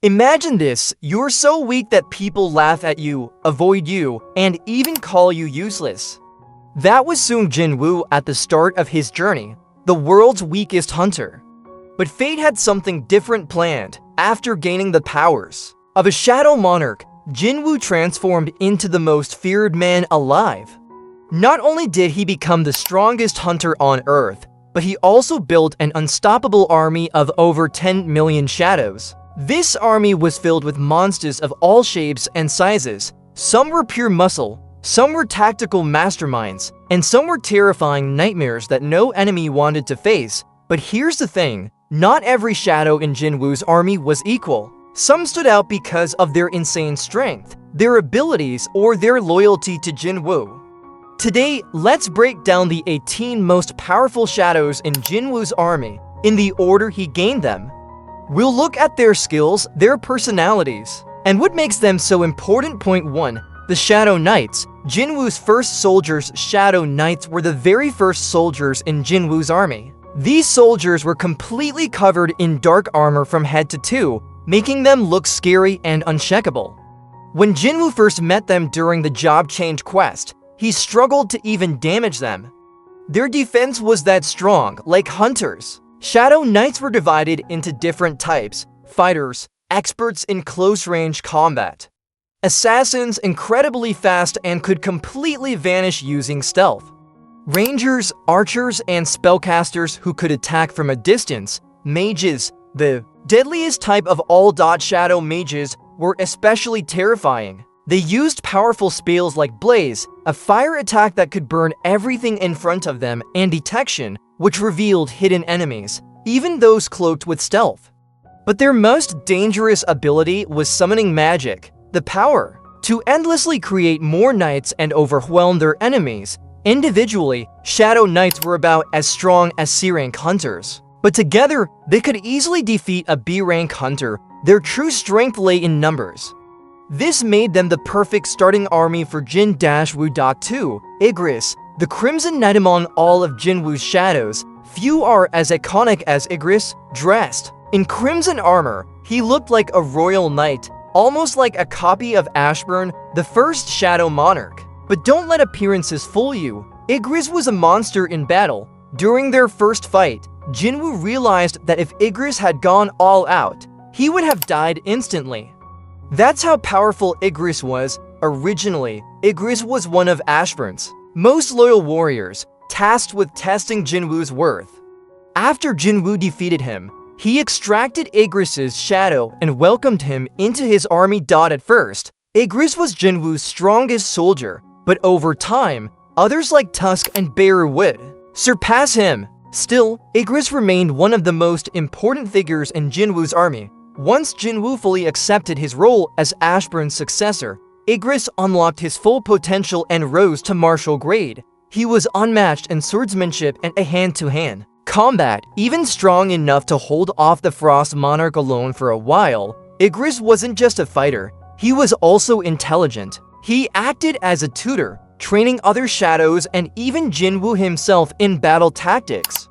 Imagine this, you're so weak that people laugh at you, avoid you, and even call you useless. That was Sung Jinwoo at the start of his journey, the world's weakest hunter. But fate had something different planned. After gaining the powers of a shadow monarch, Jinwoo transformed into the most feared man alive. Not only did he become the strongest hunter on Earth, but he also built an unstoppable army of over 10 million shadows. This army was filled with monsters of all shapes and sizes. Some were pure muscle, some were tactical masterminds, and some were terrifying nightmares that no enemy wanted to face. But here's the thing, not every shadow in Jinwoo's army was equal. Some stood out because of their insane strength, their abilities, or their loyalty to Jinwoo. Today, let's break down the 18 most powerful shadows in Jinwoo's army, in the order he gained them. We'll look at their skills, their personalities, and what makes them so important. Point 1. The Shadow Knights. Jinwoo's first soldiers, Shadow Knights, were the very first soldiers in Jinwoo's army. These soldiers were completely covered in dark armor from head to toe, making them look scary and uncheckable. When Jinwoo first met them during the job change quest, he struggled to even damage them. Their defense was that strong, like hunters. Shadow Knights were divided into different types: fighters, experts in close-range combat, assassins, incredibly fast and could completely vanish using stealth, rangers, archers, and spellcasters who could attack from a distance, mages. The deadliest type of all. Shadow mages were especially terrifying. They used powerful spells like Blaze, a fire attack that could burn everything in front of them, and Detection, which revealed hidden enemies, even those cloaked with stealth. But their most dangerous ability was summoning magic, the power to endlessly create more knights and overwhelm their enemies. Individually, Shadow Knights were about as strong as C-rank hunters, but together, they could easily defeat a B-rank hunter. Their true strength lay in numbers. This made them the perfect starting army for Jinwoo. 2. Igris. The Crimson Knight. Among all of Jinwoo's shadows, few are as iconic as Igris. Dressed in crimson armor, he looked like a royal knight, almost like a copy of Ashburn, the first shadow monarch. But don't let appearances fool you. Igris was a monster in battle. During their first fight, Jinwoo realized that if Igris had gone all out, he would have died instantly. That's how powerful Igris was. Originally, Igris was one of Ashburn's most loyal warriors, tasked with testing Jinwoo's worth. After Jinwoo defeated him, he extracted Igris's shadow and welcomed him into his army. At first, Igris was Jinwoo's strongest soldier, but over time, others like Tusk and Bellion would surpass him. Still, Igris remained one of the most important figures in Jinwoo's army. Once Jinwoo fully accepted his role as Ashburn's successor, Igris unlocked his full potential and rose to martial grade. He was unmatched in swordsmanship and a hand-to-hand combat, even strong enough to hold off the Frost Monarch alone for a while. Igris wasn't just a fighter, he was also intelligent. He acted as a tutor, training other shadows and even Jinwoo himself in battle tactics.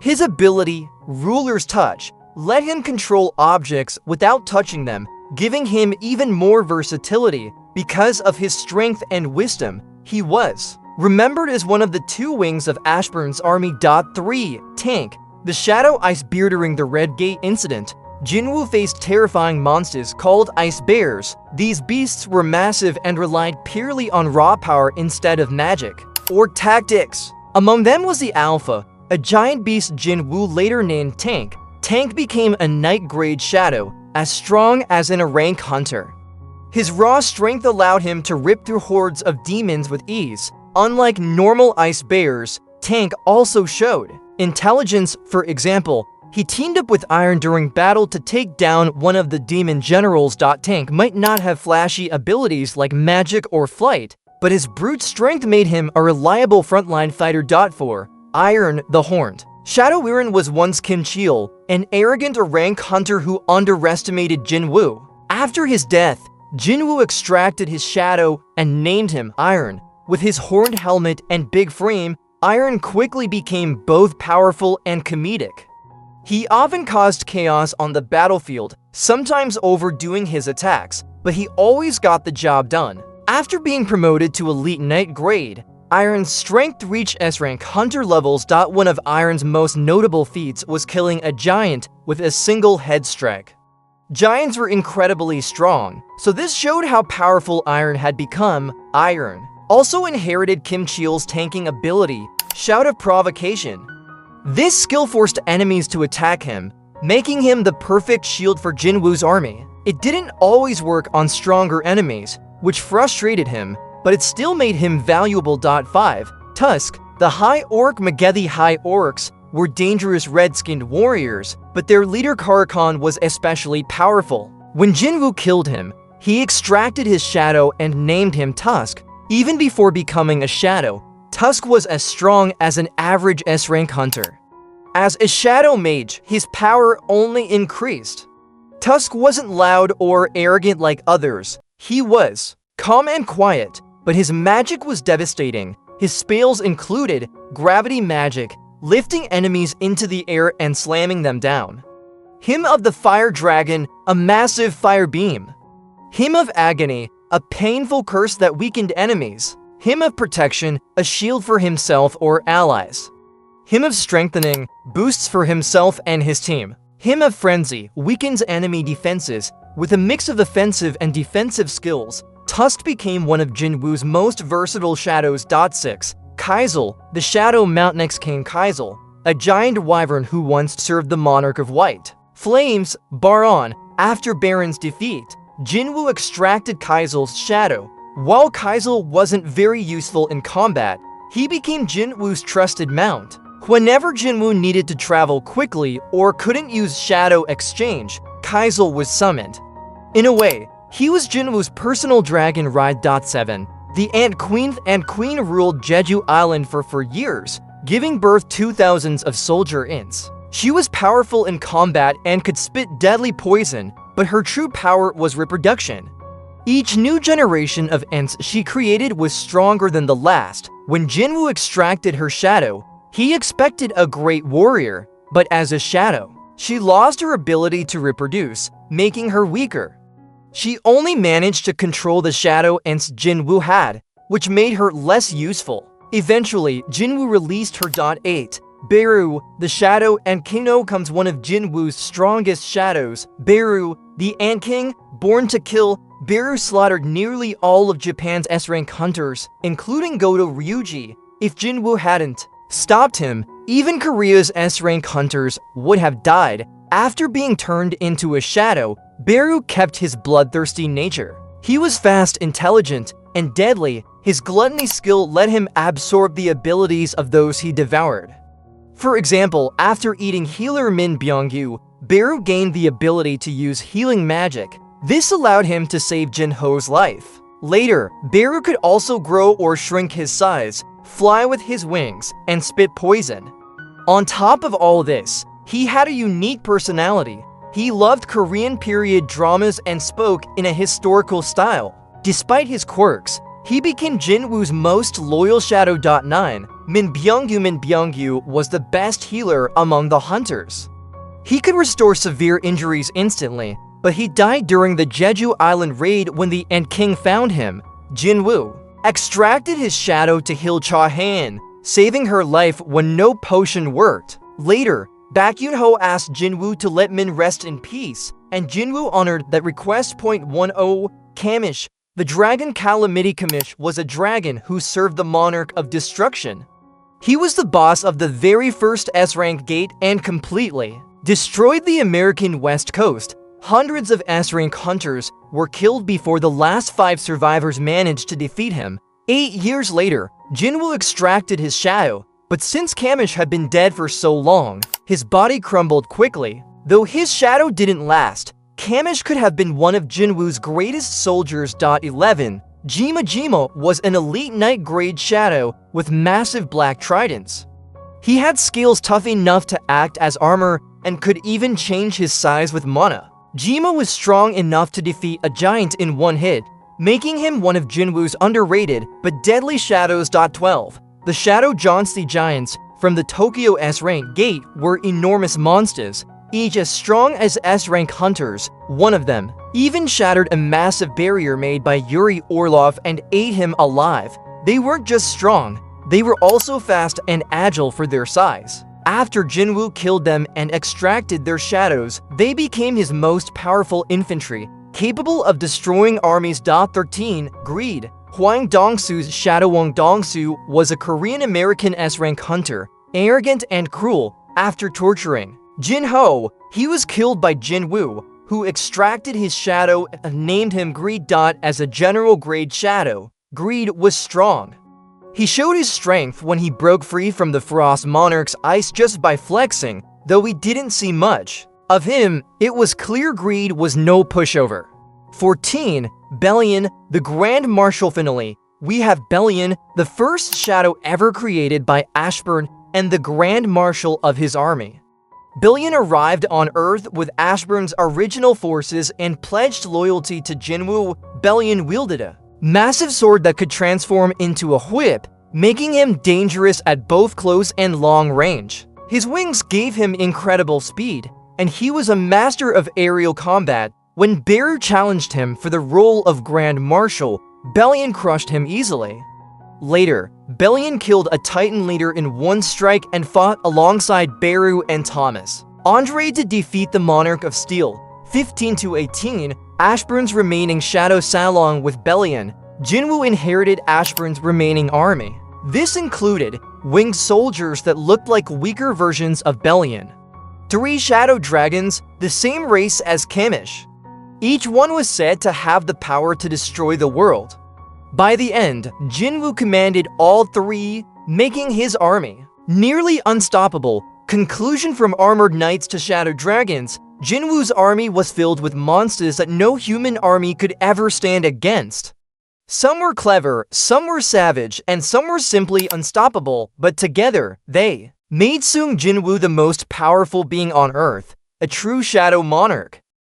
His ability, Ruler's Touch, let him control objects without touching them, giving him even more versatility. Because of his strength and wisdom, he was remembered as one of the two wings of Ashburn's army. 3. Tank. The Shadow Ice Bear. During the Red Gate incident, Jinwoo faced terrifying monsters called Ice Bears. These beasts were massive and relied purely on raw power instead of magic or tactics. Among them was the Alpha, a giant beast Jinwoo later named Tank. Tank became a Knight-grade shadow, as strong as a rank hunter. His raw strength allowed him to rip through hordes of demons with ease. Unlike normal Ice Bears, Tank also showed intelligence. For example, he teamed up with Iron during battle to take down one of the demon generals. Tank might not have flashy abilities like magic or flight, but his brute strength made him a reliable frontline fighter. 4. Iron the Horned. Shadow Iron was once Kim Cheel, an arrogant rank hunter who underestimated Jinwoo. After his death, Jinwoo extracted his shadow and named him Iron. With his horned helmet and big frame, Iron quickly became both powerful and comedic. He often caused chaos on the battlefield, sometimes overdoing his attacks, but he always got the job done. After being promoted to Elite Knight grade, Iron's strength reached S-rank hunter levels. One of Iron's most notable feats was killing a giant with a single head strike. Giants were incredibly strong, so this showed how powerful Iron had become. Iron also inherited Kim Cheol's tanking ability, Shout of Provocation. This skill forced enemies to attack him, making him the perfect shield for Jinwoo's army. It didn't always work on stronger enemies, which frustrated him, but it still made him valuable. 5. Tusk. The High Orc Magethi High Orcs were dangerous red-skinned warriors, but their leader Karakhan was especially powerful. When Jinwoo killed him, he extracted his shadow and named him Tusk. Even before becoming a shadow, Tusk was as strong as an average S-rank hunter. As a shadow mage, his power only increased. Tusk wasn't loud or arrogant like others. He was calm and quiet, but his magic was devastating. His spells included gravity magic, lifting enemies into the air and slamming them down. Hymn of the Fire Dragon, a massive fire beam. Hymn of Agony, a painful curse that weakened enemies. Hymn of Protection, a shield for himself or allies. Hymn of Strengthening, boosts for himself and his team. Hymn of Frenzy, weakens enemy defenses. With a mix of offensive and defensive skills, Tusk became one of Jinwoo's most versatile shadows. 6. Kaisel. The Shadow Mountain King Kaisel, a giant wyvern who once served the monarch of White Flames, Baron. After Baron's defeat, Jinwoo extracted Kaisel's shadow. While Kaisel wasn't very useful in combat, he became Jinwoo's trusted mount. Whenever Jinwoo needed to travel quickly or couldn't use Shadow Exchange, Kaisel was summoned. In a way, he was Jinwoo's personal dragon ride. 7. The Ant Queen ruled Jeju Island for years, giving birth to thousands of soldier ants. She was powerful in combat and could spit deadly poison, but her true power was reproduction. Each new generation of ants she created was stronger than the last. When Jinwoo extracted her shadow, he expected a great warrior, but as a shadow, she lost her ability to reproduce, making her weaker. She only managed to control the shadow ants Jinwoo had, which made her less useful. Eventually, Jinwoo released her. 8. Beru. The Shadow Ant King becomes one of Jinwoo's strongest shadows. Beru, the Ant King, born to kill, Beru slaughtered nearly all of Japan's S-rank hunters, including Goto Ryuji. If Jinwoo hadn't stopped him, even Korea's S-rank hunters would have died. After being turned into a shadow, Beru kept his bloodthirsty nature. He was fast, intelligent, and deadly. His gluttony skill let him absorb the abilities of those he devoured. For example, after eating healer Min Byung-yu, Beru gained the ability to use healing magic. This allowed him to save Jinho's life. Later, Beru could also grow or shrink his size, fly with his wings, and spit poison. On top of all this, he had a unique personality. He loved Korean period dramas and spoke in a historical style. Despite his quirks, he became Jinwoo's most loyal shadow. 9. Min Byung-yu was the best healer among the hunters. He could restore severe injuries instantly, but he died during the Jeju Island raid when the Ant King found him. Jinwoo extracted his shadow to heal Cha-han, saving her life when no potion worked. Later, Baek Yun-ho asked Jinwoo to let Min rest in peace, and Jinwoo honored that request. 10. Kamish. The dragon Calamity Kamish was a dragon who served the monarch of destruction. He was the boss of the very first S-rank gate and completely destroyed the American West Coast. Hundreds of S-rank hunters were killed before the last 5 survivors managed to defeat him. 8 years later, Jinwoo extracted his shadow, but since Kamish had been dead for so long, his body crumbled quickly. Though his shadow didn't last, Kamish could have been one of Jinwoo's greatest soldiers. 11. Jima was an elite knight grade shadow with massive black tridents. He had skills tough enough to act as armor and could even change his size with mana. Jima was strong enough to defeat a giant in one hit, making him one of Jinwoo's underrated but deadly shadows. 12. The Shadow Johnsty Giants. from the Tokyo S-rank gate were enormous monsters, each as strong as S-rank hunters. One of them even shattered a massive barrier made by Yuri Orlov and ate him alive. They weren't just strong, they were also fast and agile for their size. After Jinwoo killed them and extracted their shadows, they became his most powerful infantry, capable of destroying armies. 13. Greed. Hwang Dongsu's Shadow. Hwang Dongsu was a Korean-American S-rank hunter, arrogant and cruel. After torturing Jin Ho, he was killed by Jinwoo, who extracted his shadow and named him Greed. As a general grade shadow, Greed was strong. He showed his strength when he broke free from the Frost Monarch's ice just by flexing, though we didn't see much of him. It was clear Greed was no pushover. 14. Bellion, the Grand Marshal. Finally, we have Bellion, the first shadow ever created by Ashburn and the Grand Marshal of his army. Bellion arrived on Earth with Ashburn's original forces and pledged loyalty to Jinwoo. Bellion wielded a massive sword that could transform into a whip, making him dangerous at both close and long range. His wings gave him incredible speed, and he was a master of aerial combat. When Bearer challenged him for the role of Grand Marshal, Bellion crushed him easily. Later, Bellion killed a Titan leader in one strike and fought alongside Beru and Thomas Andre to defeat the Monarch of Steel. 15-18. Ashburn's remaining shadow along with Bellion. Jinwoo inherited Ashburn's remaining army. This included winged soldiers that looked like weaker versions of Bellion. 3 shadow dragons, the same race as Kamish. Each one was said to have the power to destroy the world. By the end, Jinwoo commanded all 3, making his army nearly unstoppable. Conclusion. From armored knights to shadow dragons, Jinwoo's army was filled with monsters that no human army could ever stand against. Some were clever, some were savage, and some were simply unstoppable, but together, they made Sung Jinwoo the most powerful being on Earth, a true shadow monarch.